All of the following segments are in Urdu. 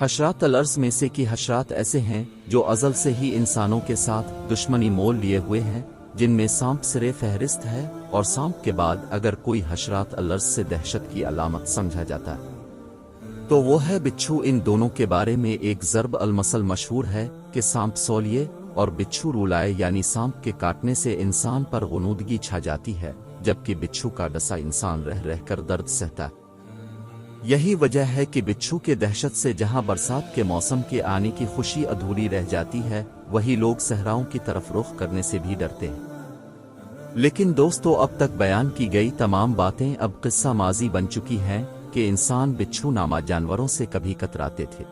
حشرات الارض میں سے کی حشرات ایسے ہیں جو ازل سے ہی انسانوں کے ساتھ دشمنی مول لیے ہوئے ہیں، جن میں سانپ سرے فہرست ہے، اور سانپ کے بعد اگر کوئی حشرات الارض سے دہشت کی علامت سمجھا جاتا ہے تو وہ ہے بچھو۔ ان دونوں کے بارے میں ایک ضرب المثل مشہور ہے کہ سانپ سولیے اور بچھو رولائے، یعنی سانپ کے کاٹنے سے انسان پر غنودگی چھا جاتی ہے، جبکہ بچھو کا ڈسا انسان رہ رہ کر درد سہتا ہے۔ یہی وجہ ہے کہ بچھو کے دہشت سے جہاں برسات کے موسم کے آنے کی خوشی ادھوری رہ جاتی ہے، وہی لوگ صحراؤں کی طرف رخ کرنے سے بھی ڈرتے ہیں۔ لیکن دوستو، اب تک بیان کی گئی تمام باتیں اب قصہ ماضی بن چکی ہیں کہ انسان بچھو نامہ جانوروں سے کبھی کتراتے تھے۔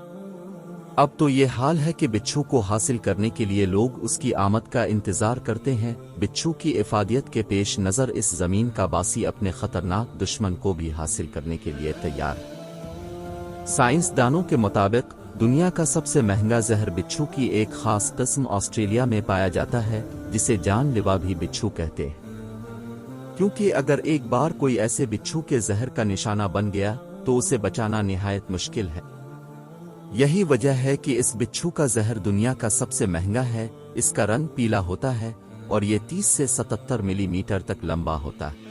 اب تو یہ حال ہے کہ بچھو کو حاصل کرنے کے لیے لوگ اس کی آمد کا انتظار کرتے ہیں۔ بچھو کی افادیت کے پیش نظر اس زمین کا باسی اپنے خطرناک دشمن کو بھی حاصل کرنے کے لیے تیار ہے۔ سائنس دانوں کے مطابق دنیا کا سب سے مہنگا زہر بچھو کی ایک خاص قسم آسٹریلیا میں پایا جاتا ہے، جسے جان لیوا بھی بچھو کہتے ہیں، کیونکہ اگر ایک بار کوئی ایسے بچھو کے زہر کا نشانہ بن گیا تو اسے بچانا نہایت مشکل ہے۔ یہی وجہ ہے کہ اس بچھو کا زہر دنیا کا سب سے مہنگا ہے۔ اس کا رنگ پیلا ہوتا ہے اور یہ 30 سے 77 ملی میٹر تک لمبا ہوتا ہے۔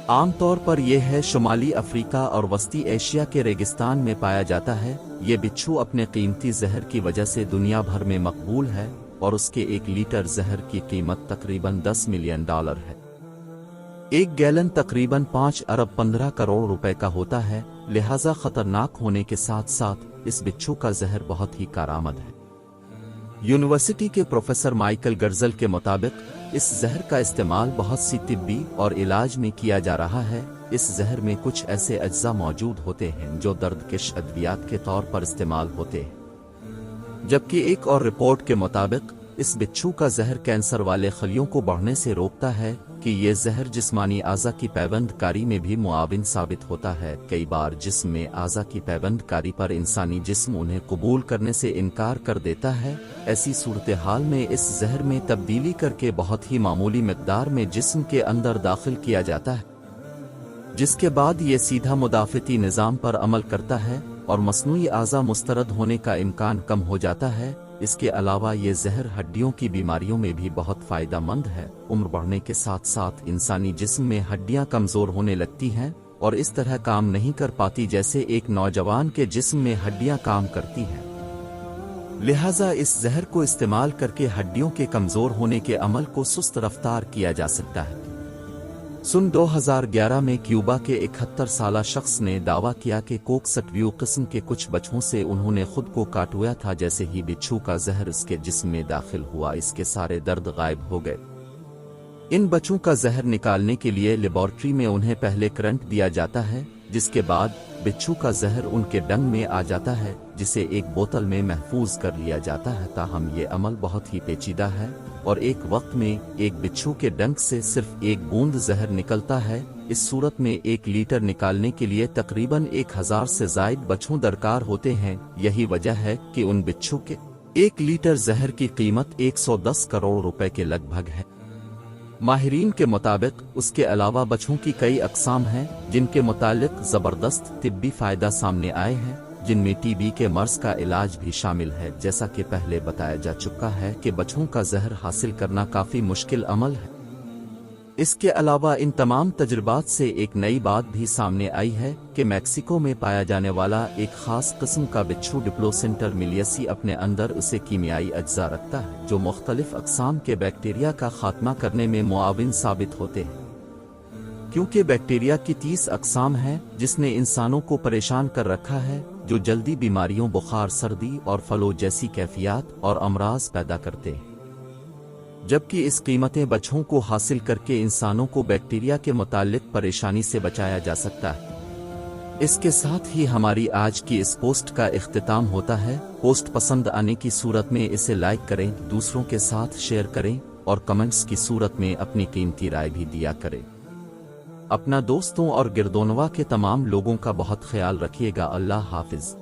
عام طور پر یہ ہے شمالی افریقہ اور وسطی ایشیا کے ریگستان میں پایا جاتا ہے۔ یہ بچھو اپنے قیمتی زہر کی وجہ سے دنیا بھر میں مقبول ہے اور اس کے 1 لیٹر زہر کی قیمت تقریباً $10 ملین ہے۔ 1 گیلن تقریباً 5 ارب 15 کروڑ روپے کا ہوتا ہے، لہذا خطرناک ہونے کے ساتھ ساتھ اس بچھو کا زہر بہت ہی کارآمد ہے۔ یونیورسٹی کے پروفیسر مائیکل گرزل کے مطابق اس زہر کا استعمال بہت سی طبی اور علاج میں کیا جا رہا ہے۔ اس زہر میں کچھ ایسے اجزاء موجود ہوتے ہیں جو درد کش ادویات کے طور پر استعمال ہوتے ہیں، جبکہ ایک اور رپورٹ کے مطابق اس بچھو کا زہر کینسر والے خلیوں کو بڑھنے سے روکتا ہے کہ یہ زہر جسمانی اعضاء کی پیوند کاری میں بھی معاون ثابت ہوتا ہے۔ کئی بار جسم میں اعضاء کی پیوند کاری پر انسانی جسم انہیں قبول کرنے سے انکار کر دیتا ہے۔ ایسی صورتحال میں اس زہر میں تبدیلی کر کے بہت ہی معمولی مقدار میں جسم کے اندر داخل کیا جاتا ہے، جس کے بعد یہ سیدھا مدافعتی نظام پر عمل کرتا ہے اور مصنوعی اعضاء مسترد ہونے کا امکان کم ہو جاتا ہے۔ اس کے علاوہ یہ زہر ہڈیوں کی بیماریوں میں بھی بہت فائدہ مند ہے۔ عمر بڑھنے کے ساتھ ساتھ انسانی جسم میں ہڈیاں کمزور ہونے لگتی ہیں اور اس طرح کام نہیں کر پاتی جیسے ایک نوجوان کے جسم میں ہڈیاں کام کرتی ہیں۔ لہٰذا اس زہر کو استعمال کر کے ہڈیوں کے کمزور ہونے کے عمل کو سست رفتار کیا جا سکتا ہے۔ 2011 میں کیوبا کے 71 سالہ شخص نے دعویٰ کیا کہ کوکسٹویو قسم کے کچھ بچھوں سے انہوں نے خود کو کاٹوایا تھا۔ جیسے ہی بچھو کا زہر اس کے جسم میں داخل ہوا، اس کے سارے درد غائب ہو گئے۔ ان بچوں کا زہر نکالنے کے لیے لیبارٹری میں انہیں پہلے کرنٹ دیا جاتا ہے، جس کے بعد بچھو کا زہر ان کے ڈنگ میں آ جاتا ہے، جسے ایک بوتل میں محفوظ کر لیا جاتا ہے۔ تاہم یہ عمل بہت ہی پیچیدہ ہے اور ایک وقت میں ایک بچھو کے ڈنگ سے صرف 1 بوند زہر نکلتا ہے۔ اس صورت میں 1 لیٹر نکالنے کے لیے تقریباً 1000 سے زائد بچھو درکار ہوتے ہیں۔ یہی وجہ ہے کہ ان بچھو کے 1 لیٹر زہر کی قیمت 110 کروڑ روپے کے لگ بھگ ہے۔ ماہرین کے مطابق اس کے علاوہ بچھوں کی کئی اقسام ہیں جن کے متعلق زبردست طبی فائدہ سامنے آئے ہیں، جن میں ٹی بی کے مرض کا علاج بھی شامل ہے۔ جیسا کہ پہلے بتایا جا چکا ہے کہ بچھوں کا زہر حاصل کرنا کافی مشکل عمل ہے۔ اس کے علاوہ ان تمام تجربات سے ایک نئی بات بھی سامنے آئی ہے کہ میکسیکو میں پایا جانے والا ایک خاص قسم کا بچھو ڈپلوسینٹر ملیسی اپنے اندر اسے کیمیائی اجزاء رکھتا ہے جو مختلف اقسام کے بیکٹیریا کا خاتمہ کرنے میں معاون ثابت ہوتے ہیں۔ کیونکہ بیکٹیریا کی 30 اقسام ہیں جس نے انسانوں کو پریشان کر رکھا ہے، جو جلدی بیماریوں، بخار، سردی اور فلو جیسی کیفیات اور امراض پیدا کرتے ہیں، جبکہ اس قیمتی بچھوں کو حاصل کر کے انسانوں کو بیکٹیریا کے متعلق پریشانی سے بچایا جا سکتا ہے۔ اس کے ساتھ ہی ہماری آج کی اس پوسٹ کا اختتام ہوتا ہے۔ پوسٹ پسند آنے کی صورت میں اسے لائک کریں، دوسروں کے ساتھ شیئر کریں اور کمنٹس کی صورت میں اپنی قیمتی رائے بھی دیا کریں۔ اپنا دوستوں اور گردونوا کے تمام لوگوں کا بہت خیال رکھیے گا۔ اللہ حافظ۔